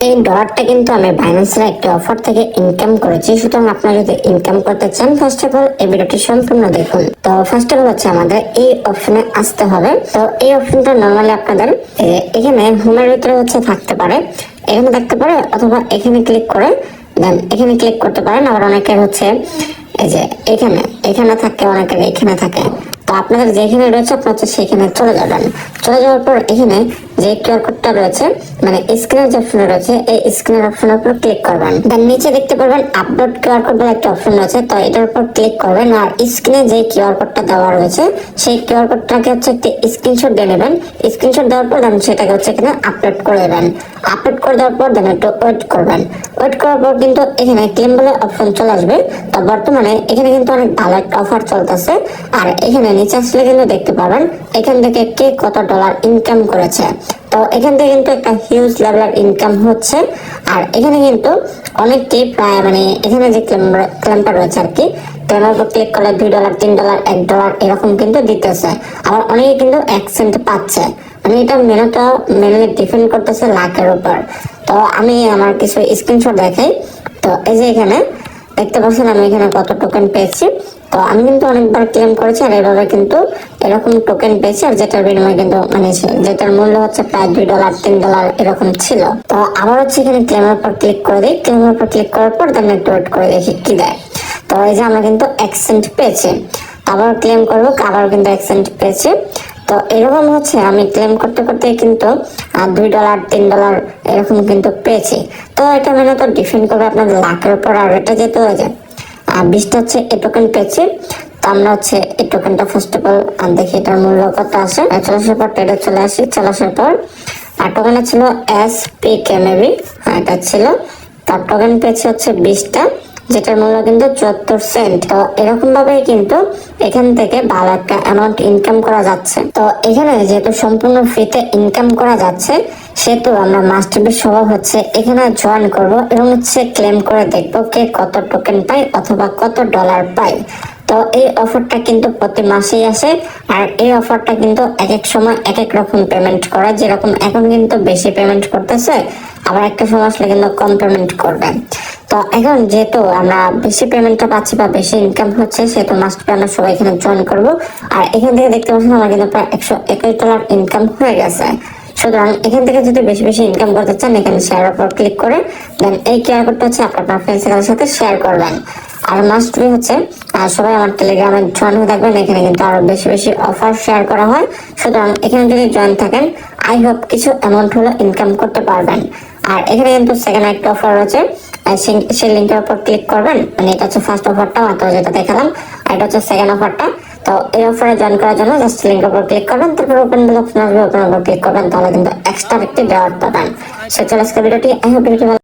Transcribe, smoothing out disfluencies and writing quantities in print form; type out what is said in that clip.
এই ডলারটা কিন্তু আমি বাইন্যান্সের একটা অফার থেকে ইনকাম করেছি। সুতরাং আপনারা যদি ইনকাম করতে চান ফার্স্ট অফ অল এই ভিডিওটি সম্পূর্ণ দেখুন। তো ফার্স্ট অফ অল হচ্ছে আমাদের এই অপশনে আসতে হবে। তো এই অপশনটা নর্মালি আপনাদের এখানে হোমের ভিতরে হচ্ছে থাকতে পারে, এখানে থাকতে পারে, অথবা এখানে ক্লিক করে দেন এখানে ক্লিক করতে পারেন। আবার অনেকের হচ্ছে এই যে এখানে এখানে থাকে, অনেকের এখানে থাকে। তো আপনাদের যেখানে রয়েছে আপনার হচ্ছে সেখানে চলে যাবেন। চলে যাওয়ার পর এখানে যে কিউআর কোডটা রয়েছে মানে স্ক্রিনের যে অপশন রয়েছে এই স্ক্রিনের অপশনের উপর ক্লিক করবেন। দেন নিচে দেখতে পারবেন আপলোড কিউআর কোড বলে একটা অপশন রয়েছে, তো এটার উপর ক্লিক করবেন। আর স্ক্রিনে যে কিউআর কোডটা দেওয়া রয়েছে সেই কিউআর কোডটাকে হচ্ছে একটি স্ক্রিনশট দিয়ে নেবেন। স্ক্রিনশট দেওয়ার পর দেন সেটাকে হচ্ছে এখানে আপলোড করে দেবেন। আপলোড করে দেওয়ার পর দেন একটু ওয়েট করবেন। ওয়েট করার পর কিন্তু এখানে ক্লেম বলে অপশন চলে আসবে। তো বর্তমানে এখানে কিন্তু অনেক ভালো একটা অফার চলতেছে। আর এখানে নিচে আসলে কিন্তু দেখতে পাবেন এখান থেকে কে কত ডলার ইনকাম করেছে। তো এখান থেকে কিন্তু একটা হিউজ লেভেলের ইনকাম হচ্ছে। আর এখানে কিন্তু অনেকটি প্রায় মানে এখানে যে ক্লেমটা রয়েছে আর কি, ক্লেমের উপর ক্লিক করলে $2, $3, $1 এরকম কিন্তু দিতেছে। আবার অনেকে কিন্তু 1 সেন্ট পাচ্ছে। মানে এটা মেনুতে ডিপেন্ড করতেছে লাখের উপর। তো আমি আমার কিছু স্ক্রিনশট দেখাই। তো এই যে এখানে দেখতে পাচ্ছেন আমি এখানে কত টোকেন পেয়েছি। তো আমি কিন্তু অনেকবার ক্লেম করেছি আর এইভাবে কিন্তু এরকম টোকেন পেয়েছি। আর যেটার বিনিময়ে কিন্তু মানে যেটার মূল্য হচ্ছে প্রায় $2, $3 এরকম ছিল। তো আবার হচ্ছে এখানে ক্লেমের উপর ক্লিক করে দিই। ক্লেমের উপর ক্লিক করার পর দেন একটু ওয়েট করে দেখি কি দেয়। তো এই যে আমরা কিন্তু 1 সেন্ট পেয়েছি। আবার ক্লেম করবো, আবার কিন্তু 1 সেন্ট পেয়েছি। তো এরকম হচ্ছে আমি ক্লেম করতে করতে কিন্তু $2, $3 এরকম কিন্তু পেয়েছি। তো এটা মানে তো ডিপেন্ড করবে আপনাদের লাখের উপর। আর এটা যেহেতু হয়ে যায় 20টা হচ্ছে এই টোকেন পেয়েছি। তো আমরা হচ্ছে এই টোকেনটা ফার্স্ট অফ অল দেখি এটার মূল্য কত আসে। চলে আসার পর ট্রেডে চলে আসি। চলে আসার পর আর টোকেনটা ছিল SPK মেবি, এটা ছিল। তার টোকেন পেয়েছি হচ্ছে 20টা, যেটার মূল্য কিন্তু 74 সেন্ট। তো এরকম ভাবে কিন্তু এখান থেকে ভালো একটা অ্যামাউন্ট ইনকাম করা যাচ্ছে। তো এখানে যেহেতু সম্পূর্ণ ফ্রিতে ইনকাম করা যাচ্ছে সেহেতু আমরা মাস্ট বি স্বভাব হচ্ছে এখানে জয়েন করব এবং হচ্ছে ক্লেম করে দেখবো কে কত টোকেন পায় অথবা কত ডলার পায়। তো এই অফারটা কিন্তু প্রতি মাসেই আসে। আর এই অফারটা কিন্তু এক এক সময় এক এক রকম পেমেন্ট করা, যেরকম এখন কিন্তু বেশি পেমেন্ট করতেছে, আবার একটা সময় আসলে কিন্তু কম পেমেন্ট করবে। তো এখন যেহেতু আমরা বেশি পেমেন্টটা পাচ্ছি বা বেশি ইনকাম হচ্ছে সেহেতু মাস্ট বি আমরা সবাই এখানে জয়েন করবো। আর এখান থেকে দেখতে পাচ্ছেন আমার কিন্তু প্রায় $121 ইনকাম হয়ে গেছে। সুতরাং এখান থেকে যদি বেশি বেশি ইনকাম করতে চান এখানে শেয়ার উপর ক্লিক করে দেন এই কিউআর কোডটা হচ্ছে আপনার ফ্রেন্ডসদের সাথে শেয়ার করবেন। আর মাস্ট বি হচ্ছে সবাই আমার টেলিগ্রামে জয়েন হয়ে থাকবেন। এখানে কিন্তু আরো বেশি বেশি অফার শেয়ার করা হয়। সুতরাং এখানে যদি জয়েন থাকেন আই হোপ কিছু অ্যামাউন্ট হলো ইনকাম করতে পারবেন। আর এখানে কিন্তু সেকেন্ড একটা অফার রয়েছে, সেই লিঙ্কের উপর ক্লিক করবেন। মানে এটা হচ্ছে ফার্স্ট অফারটা মাত্র যেটা দেখালাম, আর এটা হচ্ছে সেকেন্ড অফারটা। তো এই অফারে জয়েন করার জন্য জাস্ট লিঙ্কের উপর ক্লিক করবেন, তারপর ওপেন বলে অপশন আসবে, ওপেন উপর ক্লিক করবেন, তাহলে কিন্তু এক্সট্রা একটি রেওয়ার্ড পাবেন। সো চলো আজকে ভিডিওটি আই হোপ ভিডিওটি